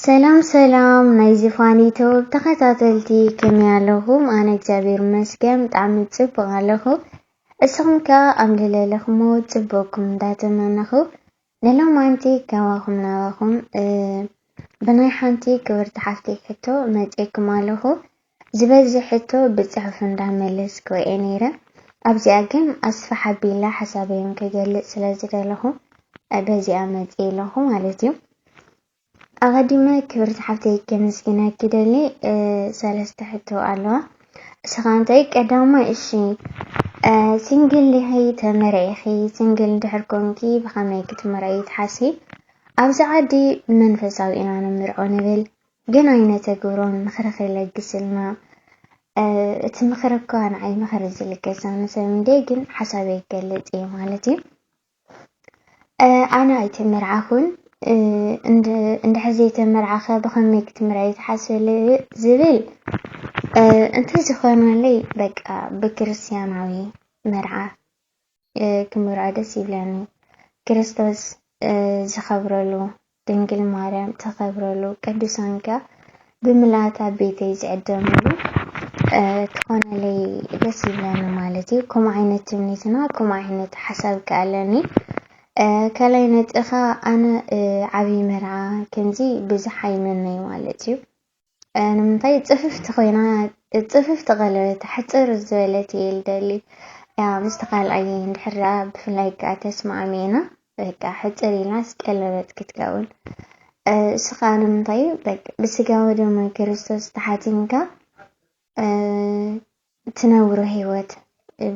ሰላም ሰላም ናይ ዝፋኒቶ ተኸታተልቲ ከመይ ኣለኹም? ኣነ እግዚአብሔር ይመስገን ብጣዕሚ ፅቡቅ ኣለኹ። እስኹም ከ ኣምለለለኹም ፅቡቅኩም እንዳተመነኹ ንሎማንቲ ከባኹም ናባኹም ብናይ ሓንቲ ክብርቲ ሓፍተይ ሕቶ መፂእኩም ኣለኹ። ዝበዝሕ ሕቶ ብፅሑፍ እንዳመለስ ክወአ ነይረ። ኣብዚኣ ግን ኣስፋሕ ኣቢላ ሓሳበይ ክገልፅ ስለ ዝደለኹ በዚኣ መፂእ ኣለኹ ማለት እዩ። ኣቀዲመ ክብርቲ ሓፍተይ ከመስግነኪ ደሊ ሰለስተ ሕቶ ኣለዋ። እስኻ እንታይ ቀዳማይ እሺ ሲንግል ዲኺ ተመሪዒኺ ሲንግል እንድሕር ኮንኪ ብኸመይ ክትመርዒ ትሓስቢ? ኣብዚ ዓዲ መንፈሳዊ ኢና ንምርዖ ንብል ግን ኣይነተግብሮን ምኽሪ ክለግስልና እቲ ምኽሪ እኳ ንዓይ ምኽሪ ዝልገሰኒ ሰብ እንደ ግን ሓሳበይ ክገልፅ እየ ማለት እዩ። ኣነ ኣይተመርዓኹን እንድሕር ዘይተመርዓኸ ብኸመይ ክትምርዒ ትሓስቢ ዝብል እንተዝኾነለይ በቃ ብክርስቲያናዊ መርዓ ክምርዖ ደስ ይብለኒ። ክርስቶስ ዝኸብረሉ ድንግል ማርያም ተኸብረሉ ቅዱሳን ከ ብምልኣት ኣብ ቤተይ ዝዕደምሉ ትኾነለይ ደስ ይብለኒ ማለት እዩ። ከምኡ ዓይነት ትምኒትና ከምኡ ዓይነት ሓሳብ ከ ኣለኒ። ካልኣይ ነጥኻ ኣነ ዓብይ መርዓ ከምዚ ብዙሕ ኣይመነይ ማለት እዩ። ንምንታይ ፅፍፍቲ ኮይና ፅፍፍቲ ቀለበት ሕፅር ዝበለት እየ ልደሊ ምስ ተኻልኣየ እንድሕር ብፍላይ ከዓ ተስማዕሚዕና በቃ ሕፅር ኢላስ ቀለበት ክትከውን እስኻ ንምንታይ በቃ ብስጋዊ ደሙ ክርስቶስ ተሓቲምካ ትነብሮ ሂወት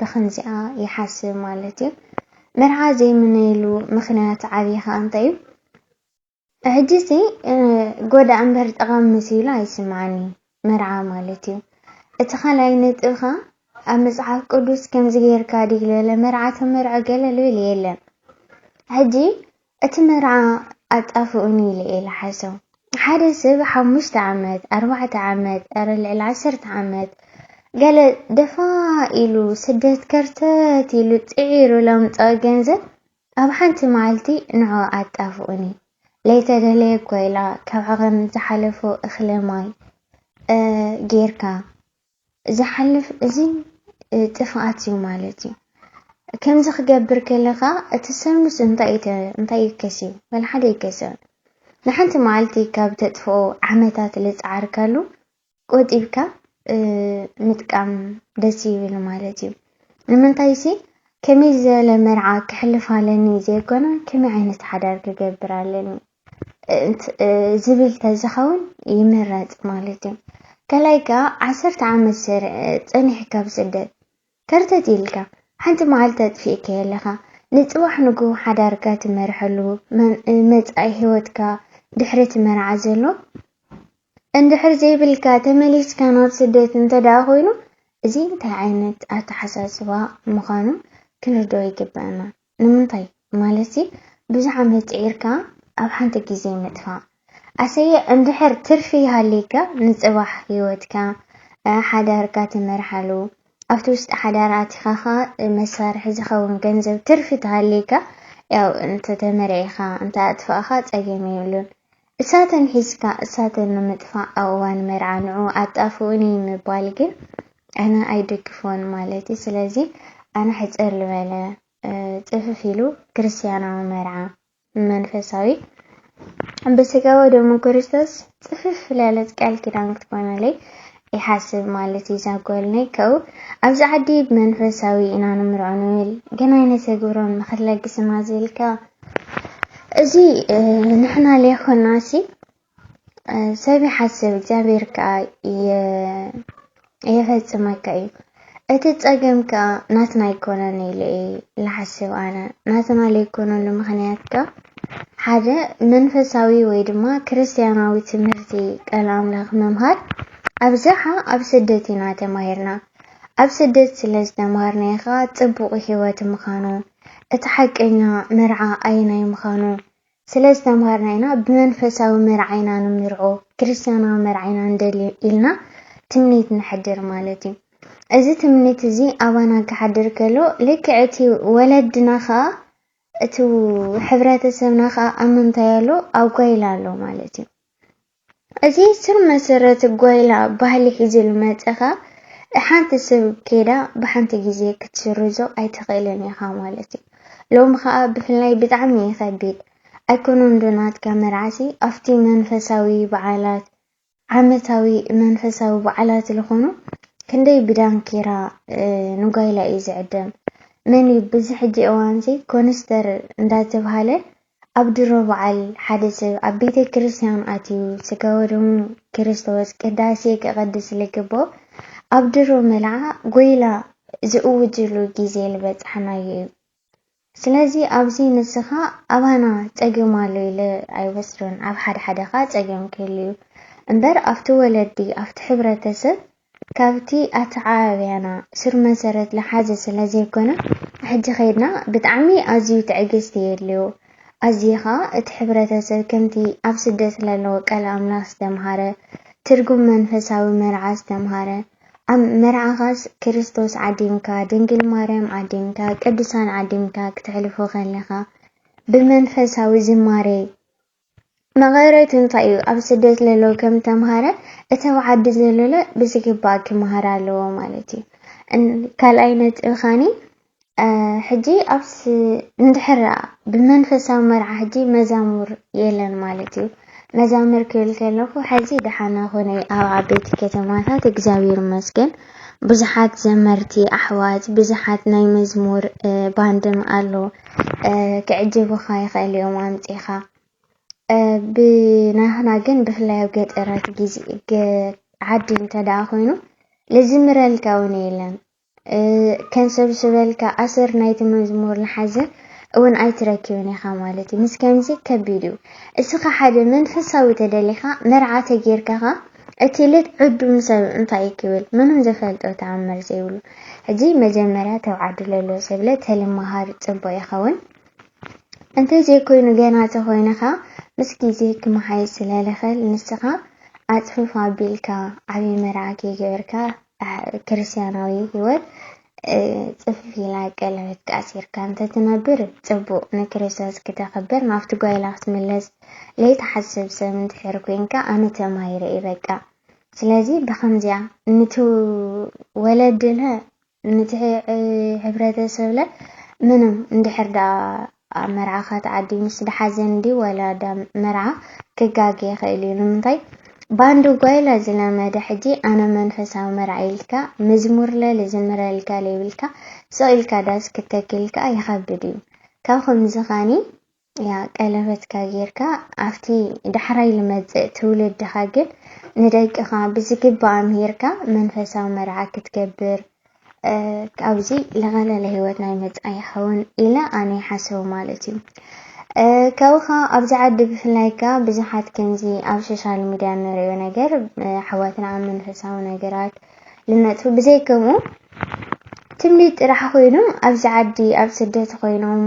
ብኸምዚኣ ይሓስብ ማለት እዩ። መርዓ ዘይምነይሉ ምኽንያት ዓብይ ከዓ እንታይ እዩ? ሕጂሲ ጎዳእ እምበር ጠቓሚ መሲሉ ኣይስምዓኒ መርዓ ማለት እዩ። እቲ ካልኣይ ነጥብኻ ኣብ መፅሓፍ ቅዱስ ከምዚ ጌርካ ድዩ ዝበለ መርዓ ተመርዖ ገለ ልብል የለን። ሕጂ እቲ መርዓ ኣጣፍኡኒ ኢለ እየ ዝሓስብ። ሓደ ሰብ 5 ዓመት 4 ዓመት ኣረ ልዕሊ 10 ዓመት ገለ ደፋ ኢሉ ስደት ከርተት ኢሉ ፅዒሩ ለምፀ ገንዘብ ኣብ ሓንቲ መዓልቲ ንዑ ኣጣፍኡኒ ለይተደለየ ኮይላ ካብ ዓቐን ዝሓለፎ እኽለ ማይ ጌርካ ዝሓልፍ እዚ ጥፍኣት እዩ ማለት እዩ። ከምዚ ክገብር ከለኻ እቲ ሰብ ንስ እንታይ ይከስብ? ወላ ሓደ ይከስብ። ንሓንቲ መዓልቲ ካብ ተጥፍኦ ዓመታት ዝፀዓርካሉ ቆጢብካ ምጥቃም ደስ ይብል ማለት እዩ። ንምንታይሲ ከመይ ዝበለ መርዓ ክሕልፍ ኣለኒ ዘይኮነ ከመይ ዓይነት ሓዳር ክገብር ኣለኒ ዝብል ተዝኸውን ይምረፅ ማለት እዩ። ካልኣይ ከዓ 10 ዓመት ፀኒሕካ ብስደት ከርተት ኢልካ ሓንቲ መዓልቲ ኣጥፊእካ ኣለኻ ንፅባሕ ንጉህ ሓዳርካ ትመርሐሉ መፃኢ ሂወትካ ድሕሪ እቲ መርዓ ዘሎ እንድሕር ዘይብልካ ተመሊስካ ናብ ስደት እንተደኣ ኮይኑ እዚ እንታይ ዓይነት ኣተሓሳስባ ምዃኑ ክንርድኦ ይግባአና። ንምንታይ ማለት ብዙሕ ዓመት ፅዒርካ ኣብ ሓንቲ ግዜ ምጥፋእ ኣሰየ እንድሕር ትርፊ ሃሊካ ንፅባሕ ሂወትካ ሓዳርካ ትመርሓሉ ኣብቲ ውሽጢ ሓዳር ኣቲኻ መሳርሒ ዝኸውን ገንዘብ ትርፊ ተሃሊካ ያው እንተተመሪዕኻ እንተኣጥፋእኻ ፀገም የብሉን። እሳተን ሒዝካ እሳተን ንምጥፋእ ኣብ እዋን መርዓ ንዑ ኣጣፍኡኒ ምባል ግን ኣነ ኣይደግፎን ማለት እዩ። ስለዚ ኣነ ሕፅር ዝበለ ፅፍፍ ኢሉ ክርስቲያናዊ መርዓ መንፈሳዊ ብስጋዊ ደሙ ክርስቶስ ፅፍፍ ለለት ቃል ኪዳን ክትኮነለይ ይሓስብ ማለት እዩ። ዛጎልነይ ከው ኣብዚ ዓዲ መንፈሳዊ ኢና ንምርዖ ንብል ግን ኣይነተግብሮን ምኽሪ ለግስና ዝብልካ እዚ ንሕና ለይኮናሲ ሰብ ይሓስብ እግዚኣብሔር ከዓ የፈፅመካ እዩ። እቲ ፀገም ከዓ ናትና ኣይኮነን ኢለ ዝሓስብ ኣነ ናትና ለይኮነሉ ምኽንያት ከዓ ሓደ መንፈሳዊ ወይ ድማ ክርስቲያናዊ ትምህርቲ ቃል ኣምላኽ መምሃር ኣብዝሓ ኣብ ስደት ኢና ተማሂርና። ኣብ ስደት ስለ ዝተማሃርና ኢኻ ፅቡቕ ሂወት ምዃኑ እቲ ሓቀኛ መርዓ ኣይናይ ምዃኑ ስለ ዝተማሃርና ኢና ብመንፈሳዊ መርዓ ኢና ንምርዖ ክርስቲያናዊ መርዓ ኢና እንደሊ ኢልና ትምኒት ንሕድር ማለት እዩ። እዚ ትምኒት እዚ ኣባና ክሓድር ከሎ ልክዕ እቲ ወለድና ከዓ እቲ ሕብረተሰብና ከዓ ኣብ ምንታይ ኣሎ ኣብ ጓይላ ኣሎ ማለት እዩ። أزي سر مسرت قويلة بهالي حزل ماتخا حانت سب كده بحانت جزية كتشرزو أي تقيلني خامالتي لو مخا بفلاي بدعمي يخبيت أكونون دونات كاميراسي أفتي منفساوي بعالات عمتاوي منفساوي بعالات الخونو كندي بدان كيرا نقايلة إيزعدم مني بزحجي أوانزي كونستر ندات بهاله أبدرو بعال حدث أبيت كريستيان أتيو سكورم كريستوس كداسي كقدس لكبو أبدرو ملعا قويلة زؤوجلو جيزي لبت حنايو سلازي أبزي نسخة أبانا تأجمالو إلى أيوسرون أب حد خات تأجم كليو انبر أفتو ولدي أفت حبرة تسب كافتي أتعاوينا سر مسرت لحاجة سلازي كنا حج خيرنا بتعمي أزيو تعجزتي يليو أزيها تحبرة تسب كنتي أبسدت للو كلام لاس تمهارة ترجم منفساوي مرعاس تمهارة أم مرعاس كريستوس عديمكا دنجل مريم عديمكا قدسان عديمكا كتعلفو خليخا بمنفساوي زماري مغيرة تنطيو أبسدت للو كم تمهارة اتوعد زلولة بسكبا كمهارة لو مالتي ان كالأينت الخاني حجي أبس ندحر بالمنفساوي مرعا حجي مزامور يلن مالتي مزامر كل كلفو حزي دحنا هوني أو عبيت كتماتات إجزاوير مسكن بزحات زمرتي أحوات بزحات ناي مزمور باندم قالو كعجبو خايخ اليوم أنتيخا بناهنا جن بفلاي وقت إرات جيزي عدي انتدا خوينو لزمر الكونيلن كان سبسبلك أسر نايت مزمور لحزة وان أي تركيوني خامالتي مسكنزي كبيدو اسخا حدا منفساوي تدليخا مرعا تجيركها اتلت عدو مساو انتا يكيول منهم زفلت او تعمر زيولو هجي مجمرا توعد للو سبلت هل مهار تبو يخون انت زي كوينو جاناتا خوينخا مسكي زيك محاي سلالخل نسخا اتففا بيلكا عبي مرعا كي جيركا كريستياناوي هيوت ጽፍፊ ላይ ቀለበት ከአሲር ካንተ ትነብር ጽቡቅ ንክርስቶስ ከተኸበር ናፍቲ ጓይላ ክትምለስ ለይተሓስብ ሰብ እንትሕር ኮንካ ኣነ ተማሂረ ይበቃ ስለዚ ብኸምዚያ ነቲ ወለድለ ነቲ ሕብረተሰብለ ምንም እንድሕር ዳ መርዓኻ ተዓዲ ምስ ድሓዘን ዲ ወላ ዳ መርዓ ክጋገ ይኽእል እዩ ንምንታይ باندو قايلة زلمة حجي أنا منفسها مرعيلكا مزمور لزمرالكا ليبلكا سؤالكا داس كتاكيلكا أي خبديو كاخم زغاني يا قلبتكا غيركا أفتي دحراي لمزق تولد دخاقل ندايقخا بزقب أميركا منفسها مرعا كتكبر كأوزي لغالا لهيوتنا يمز أي حون إلا أني حسو مالتي كوخا أبزعد بفلايكا بزحات كنزي أو سوشيال ميديا نريو نجر حواتنا عن منفساو نجرات لنتو بزيكمو تمليت راح خوينهم أبزعدي أبسدت خوينهم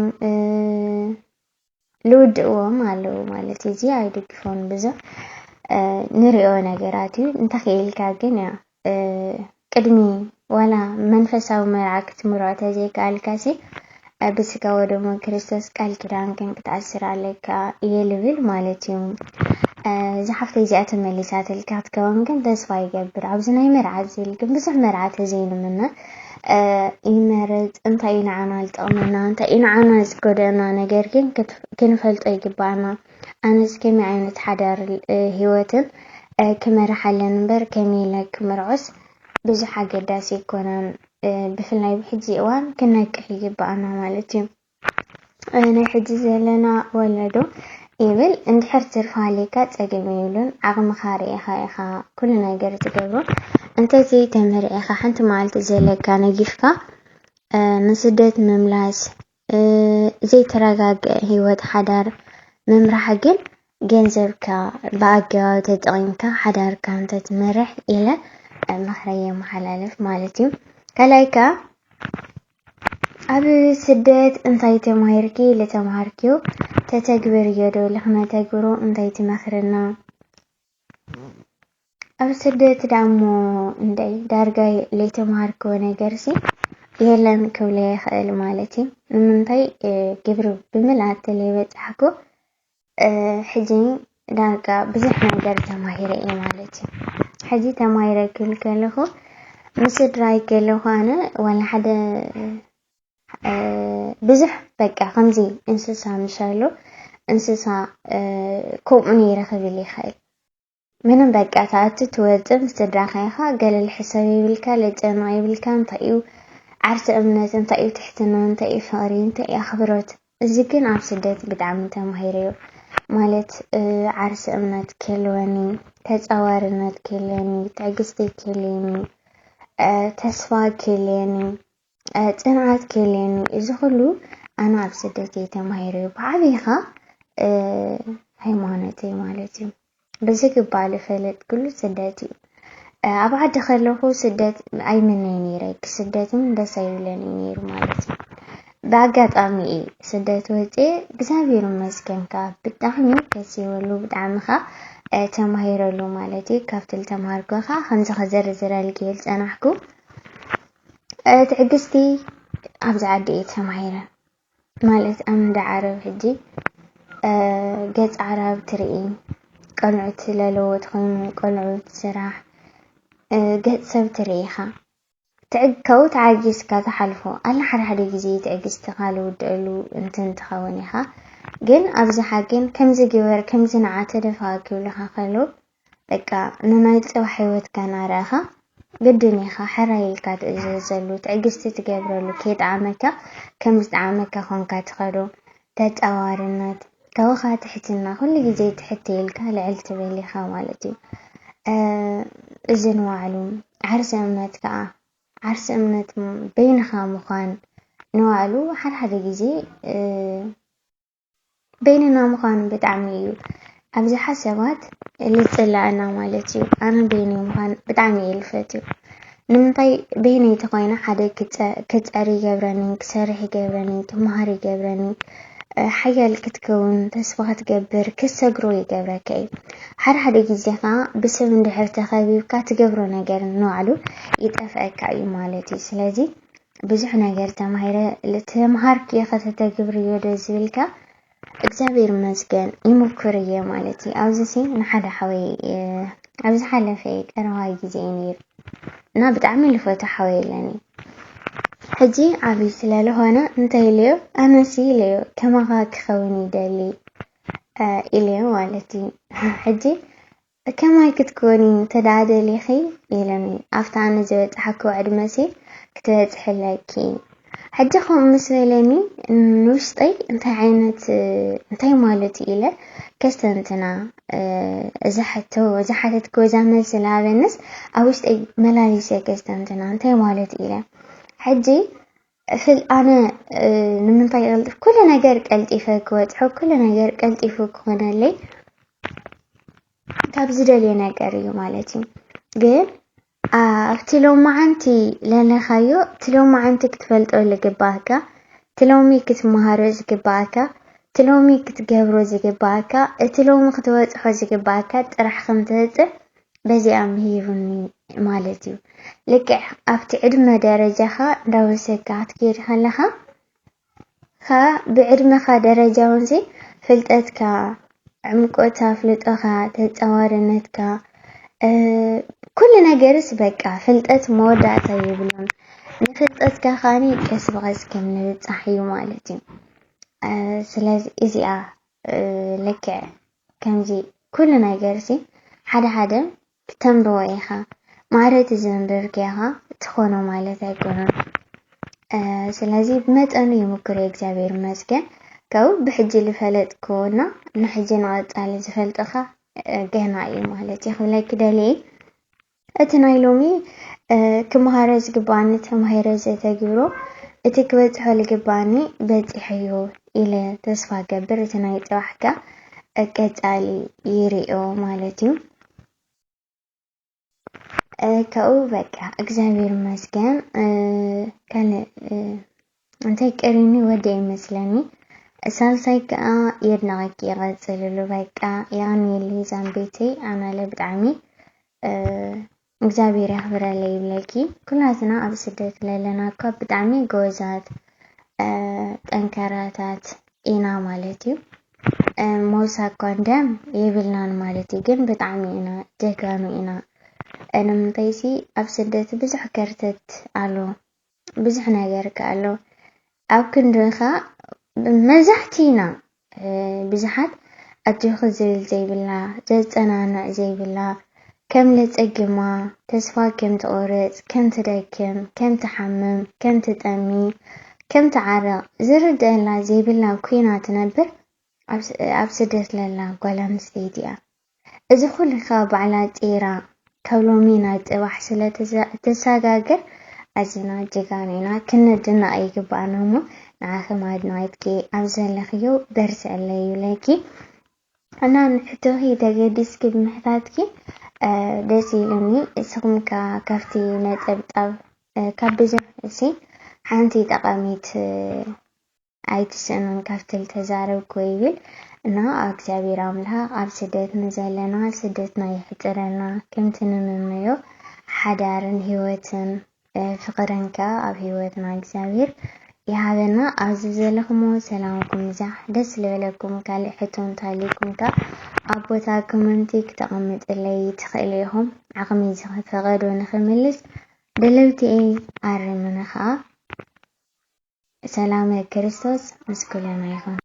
لود ومالو مالتي زي عيدو كفون بزا نريو نجراتي نتخيل كاقنا قدمي ولا منفساو مرعك تمرات زي كالكاسي بسكا ودمو كريستوس قال كدان كان كتأثر عليك يلفل مالتيوم زحفتي زيات مليسات الكات كون كان تسفا يقبر عبزنا يمرعات زي لكن بزح مرعات زين منا يمرد انت اين عنا لتقمنا انت اين عنا زكودنا نقركن كنفلت اي قبعنا انا سكمي عينة حدار هيوتن كما رحلن بر كميلك مرعس بزح قداسي كونان بفلنا بحجي اوان كنا كحيجي بقانا مالتي انا حجي زلنا ولدو يبل اند حرتر فاليكا تقميولون عغم خاري اخا كلنا قرر تقبرو انت زي تمر اخا حنت مالت زلكا نجيفكا نسدت مملاس زي تراقاق هيوت حدار ممرحقل جنزبكا باقا تدقيمكا حدار كانت تمرح الى مخرية محلالف مالتي كلايكا أبي سدت انتي تمهيركي لتمهاركيو تتكبر يدو لخنا تكبرو انتي تمخرنا أبي سدت دعمو انتي دارقاي لتمهاركو نقرسي يهلن كولي خيل مالتي من انتي كبرو بملعات اللي بتحكو حجين ዳርጋ ብዙሕ ነገር ተማሂረ እየ ማለት እዩ ሕጂ ተማሂረ ክብል ከለኹ ምስድራይ ከለኹ ኣነ ዋላ ሓደ ብዙሕ በቃ ከምዚ እንስሳ ምሻሎ እንስሳ ከምኡ ይረኽብል ይኽእል ምንም በቃ ታኣቱ ትወፅእ ምስ ስድራኻ ኢኻ ገለል ሕሰብ ይብልካ ለጨንቕ ይብልካ እንታይ እዩ ዓርሲ እምነት እንታይ እዩ ትሕትና እንታይ እዩ ፍቕሪ እንታይ እዩ ኣኽብሮት እዚ ግን ኣብ ስደት ብጣዕሚ ተማሂረዮ ማለት ዓርሲ እምነት ክህልወኒ ተፃዋርነት ክህልወኒ ትዕግስቲ ክህልወኒ ተስፋ ክህልወኒ ጽንዓት ክህልወኒ እዚ ኩሉ ኣነ ኣብ ስደት እየ ተማሂረዮ ብዓብይኻ ሃይማኖተይ ማለት እዩ ብዝግባእ ልፈልጥ ኩሉ ስደት እዩ ኣብ ዓዲ ከለኹ ስደት ኣይምነይ ነይረ ክስደትም ደስ ኣይብለኒ ነይሩ ማለት እዩ ብኣጋጣሚ እዩ ስደት ወፅየ እግዚኣብሔር ይመስገን ካብ ብጣዕሚ ደስ ይበሉ ብጣዕሚ ኸ ተማሂረሉ ማለት እዩ ካብቲ ዝተምሃርኩ ኸ ከምዚ ከዘርዝረልክ እየ ዝፀናሕኩ ትዕግስቲ ኣብዚ ዓዲ እየ ተማሂረ ማለት ኣብ እንዳ ዓረብ ሕጂ ገፅ ዓረብ ትርኢ ቆልዑት ለለወት ኮይኑ ቆልዑት ስራሕ ገፅ ሰብ ትርኢ ኢኻ ካብኡ ተዓጊስካ ተሓልፎ ኣላ ሓደ ግዜ ትዕግስትኻ ልውድአሉ እንትን ትኸውን ኢኻ ግን ኣብዝሓ ግን ከምዚ ግበር ከምዚ ንዓ ተደፋ ክብልኻ ከሎ በቃ ንናይ ፅባሕ ሂወትካ ናርኣኻ ግድን ኢኻ ሕራይ ኢልካ ትእዘዘሉ ትዕግስቲ ትገብረሉ ከይጣዕመካ ከም ዝጣዕመካ ኮንካ ትኸዶ ተፃዋርነት ተወኻ ትሕትና ኩሉ ግዜ ትሕት ኢልካ ልዕል ትብል ኢኻ ማለት እዩ እዚ ንባዕሉ ዓርሲ እምነት ከዓ ዓርሲ እምነት በይንኻ ምዃን ንባዕሉ ሓደ ግዜ በይንና ምዃን ብጣዕሚ እዩ ኣብዝሓ ሰባት ልፅላአና ማለት እዩ ኣነ በይነይ ምዃን ብጣዕሚ እየ ልፈትዮ ንምንታይ በይነይ ተኾይነ ሓደ ክፀሪ ይገብረኒ ክሰርሕ ይገብረኒ ክመሃር ይገብረኒ ሓያል ክትከውን ተስፋ ክትገብር ክሰግሮ ይገብረካ እዩ ሓደ ግዜ ከዓ ብሰብ እንድሕር ተኸቢብካ ትገብሮ ነገር ንባዕሉ ይጠፍአካ እዩ ማለት እዩ ስለዚ ብዙሕ ነገር ተማሂረ ልተምሃርክ ኢኻ ተተግብርዮ ዶ ዝብልካ እግዚኣብሔር ይመስገን ይምኩር እየ ማለት እዩ ኣብዚ ሲ ንሓደ ሓወይ ኣብ ዝሓለፈ ቀረባይ ግዜ ነይሩ እና ብጣዕሚ ልፈትዎ ሓወይ ኣለኒ ሕጂ ዓብይ ስለዝኾነ እንታይ ኢለዮ ኣነሲ ኢለዮ ከማኻ ክኸውን ይደሊ ኢለዮ ማለት እዩ ሕጂ ከማይ ክትኮኒ ተዳደሊኺ ኢለኒ ኣፍታ ኣነ ዝበፅሓክዎ ዕድመሲ ክትበፅሕለኪ ሕጂ ከምኡ ምስ በለኒ ንውሽጠይ እንታይ ዓይነት እንታይ ማለት ኢለ ከስተንትና እዛ ሓተትክዎ እዛ መልሲ ዝሃበንስ ኣብ ውሽጠይ መላሊሰ ከስተንትና እንታይ ማለት ኢለ ሕጂ ኣነ ንምንታይ ቀልጢፍ ኩሉ ነገር ቀልጢፈ ክወፅሖ ኩሉ ነገር ቀልጢፉ ክኾነለይ ካብ ዝደልዮ ነገር እዩ ማለት እዩ ግን ኣብቲ ሎማዓንቲ ለለኻዮ እቲ ሎማዓንቲ ክትፈልጦ ዝግባእካ እቲ ሎሚ ክትመሃሮ ዝግባእካ እቲ ሎሚ ክትገብሮ ዝግባእካ እቲ ሎሚ ክትበፅሖ ዝግባእካ ጥራሕ ከም ትበፅሕ በዚኣ ምሂሩኒ ማለት እዩ ልክዕ ኣብቲ ዕድመ ደረጃኻ እንዳወሰድካ ክትከይድ ከለኻ ብዕድመኻ ደረጃ እውንሲ ፍልጠትካ ዕምቆታ ፍልጠኻ ተፃዋርነትካ ኩሉ ነገርስ በቃ ፍልጠት መወዳእታ የብሉን ንፍልጠትካ ኻኒ ቀስ በቐስ ከም ንብፃሕ እዩ ማለት እዩ ስለዚ እዚኣ ልክዕ ከምዚ ኩሉ ነገርሲ ሓደ ክተንብቦ ኢኻ ማዕረት ዘንብብካ ኢኻ ትኾኖ ማለት ኣይኮነን ስለዚ ብመጠኑ ይምኩር እግዚአብሔር ይመስገን ካብኡ ብሕጂ ዝፈለጥክዎና ንሕጂ ንቐፃሊ ዝፈልጥኻ ገና እዩ ማለት እዩ ክብለኪ ደልየ እቲ ናይ ሎሚ ክመሃሮ ዝግባእኒ ተማሂረ ዘተግብሮ እቲ ክበፅሖ ዝግባእኒ በፂሐዮ ኢለ ተስፋ ገብር እቲ ናይ ፅባሕካ ቀፃሊ ይርኦ ማለት እዩ ካብኡ በቃ እግዚአብሔር ይመስገን እንታይ ቀሪኒ ወዲ ይመስለኒ ሳልሳይ ከዓ የድናቐቂ ይቐፅልሉ በቃ ያኔሊ ዛንቤቴ ኣናለ ብጣዕሚ እግዚአብሔር ያኽብረለይ ይብለኪ ኩላትና ኣብ ስደት ለለና እኳ ብጣዕሚ ጎበዛት ጠንካራታት ኢና ማለት እዩ موسى كوندم يبلنا مالتي جن بتعمينا جكانو إنا أنا من تيسي أبسدت بزح كرتت على بزح نجارك على أو كندخا مزحتينا بزحت أتأخذ زي بالله جت أنا زي بالله كم لتأجما تسفى كم تقرص كم تدكم كم تحمم كم تتأمي كم تعرق زرد لا زي بالله كوينا تنبر أبسدت لله قلم مستيديا إذا كل خاب على تيرا كولومينات وحسلة تساقاقر أزنا جيغانينا كنا دنا أي قبانومو نعاخ ماد نايتكي أبزل لخيو درس اللي يلاكي أنا نحتوهي تقديس كب محتاتكي داسي لمي اسهم كافتي نتبت كابزة سي حانتي تقاميت عيتسنن كافتل تزارب كويبل إنها أكسابي راملها أب سدت نزلنا سدتنا يحترنا كم تنمنيو حدارن هيوتن فقرنكا أب هيوتنا أكسابير يهابنا أعزز لكم سلامكم زح دس لكم كالي حتون تاليكم تا أبوتاكم انتيك تقمت اللي تخيليهم عقمي زخ فغدو نخملس دلوتي ايه أرمنخا سلام كريستوس مسكولنا يكون